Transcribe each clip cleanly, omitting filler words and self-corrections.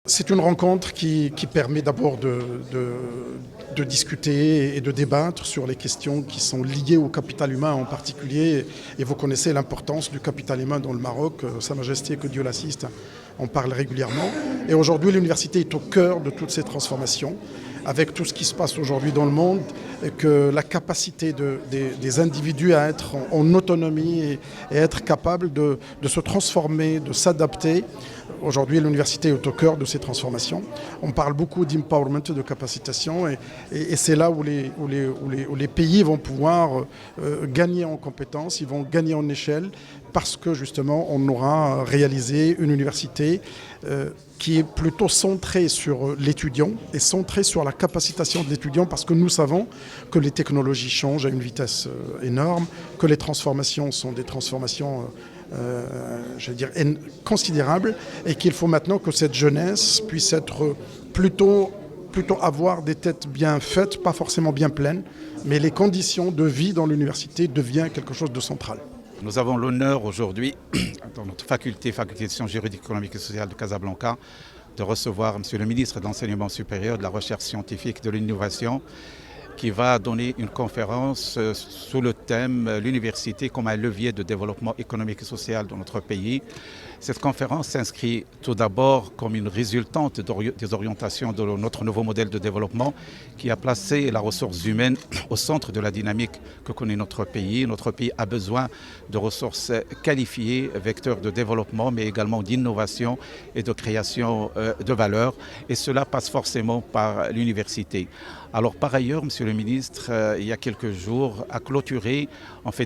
C'est une rencontre qui permet d'abord de discuter et de débattre sur les questions qui sont liées au capital humain en particulier. Et vous connaissez l'importance du capital humain dans le Maroc. Sa Majesté, que Dieu l'assiste, en parle régulièrement. Et aujourd'hui, l'université est au cœur de toutes ces transformations. Avec tout ce qui se passe aujourd'hui dans le monde, et que la capacité des individus à être en autonomie et être capables de se transformer, de s'adapter. Aujourd'hui, l'université est au cœur de ces transformations. On parle beaucoup d'empowerment, de capacitation, et c'est là où les pays vont pouvoir gagner en compétences, ils vont gagner en échelle, parce que justement, on aura réalisé une université qui est plutôt centrée sur l'étudiant et centrée sur la capacitation de l'étudiant, parce que nous savons que les technologies changent à une vitesse énorme, que les transformations sont des transformations considérables, et qu'il faut maintenant que cette jeunesse puisse être plutôt avoir des têtes bien faites, pas forcément bien pleines, mais les conditions de vie dans l'université deviennent quelque chose de central. Nous avons l'honneur aujourd'hui, dans notre faculté de sciences juridiques, économiques et sociales de Casablanca, de recevoir Monsieur le ministre de l'Enseignement supérieur, de la Recherche scientifique et de l'Innovation, qui va donner une conférence sous le thème « L'université comme un levier de développement économique et social dans notre pays ». Cette conférence s'inscrit tout d'abord comme une résultante des orientations de notre nouveau modèle de développement qui a placé la ressource humaine au centre de la dynamique que connaît notre pays. Notre pays a besoin de ressources qualifiées, vecteurs de développement, mais également d'innovation et de création de valeur. Et cela passe forcément par l'université. Alors par ailleurs, Monsieur le ministre, il y a quelques jours, a clôturé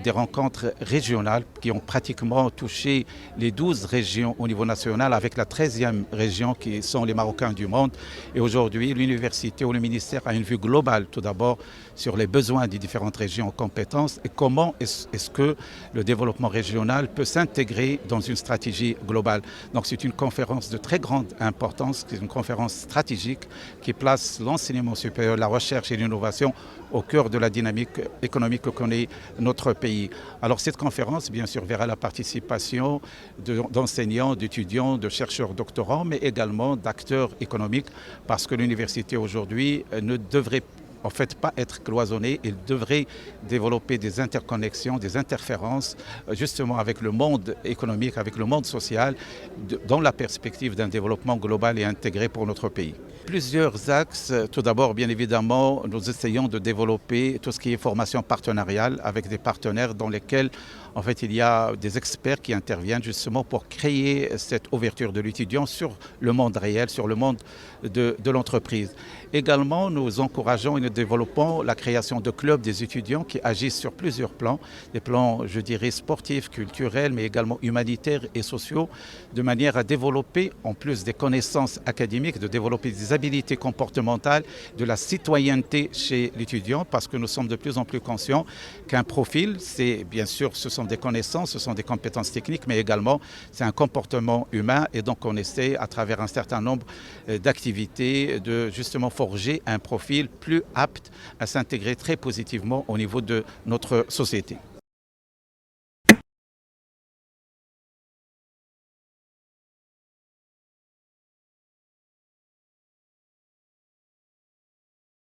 des rencontres régionales qui ont pratiquement touché les 12 régions au niveau national, avec la 13e région qui sont les Marocains du monde. Et aujourd'hui, l'université ou le ministère a une vue globale tout d'abord sur les besoins des différentes régions en compétences et comment est-ce que le développement régional peut s'intégrer dans une stratégie globale. Donc c'est une conférence de très grande importance, c'est une conférence stratégique qui place l'enseignement supérieur, la recherche et l'innovation au cœur de la dynamique économique que connaît notre pays. Alors cette conférence, bien sûr, verra la participation d'enseignants, d'étudiants, de chercheurs doctorants, mais également d'acteurs économiques, parce que l'université aujourd'hui ne devrait pas être cloisonnée. Il devrait développer des interconnexions, des interférences justement avec le monde économique, avec le monde social, dans la perspective d'un développement global et intégré pour notre pays. Plusieurs axes. Tout d'abord, bien évidemment, nous essayons de développer tout ce qui est formation partenariale avec des partenaires dans lesquels il y a des experts qui interviennent justement pour créer cette ouverture de l'étudiant sur le monde réel, sur le monde de l'entreprise. Également, nous encourageons et nous développons la création de clubs des étudiants qui agissent sur plusieurs plans, des plans, je dirais, sportifs, culturels, mais également humanitaires et sociaux, de manière à développer, en plus des connaissances académiques, de développer des habilités comportementales, de la citoyenneté chez l'étudiant, parce que nous sommes de plus en plus conscients qu'un profil, c'est bien sûr, ce sont des connaissances, ce sont des compétences techniques, mais également c'est un comportement humain, et donc on essaie à travers un certain nombre d'activités de justement forger un profil plus apte à s'intégrer très positivement au niveau de notre société.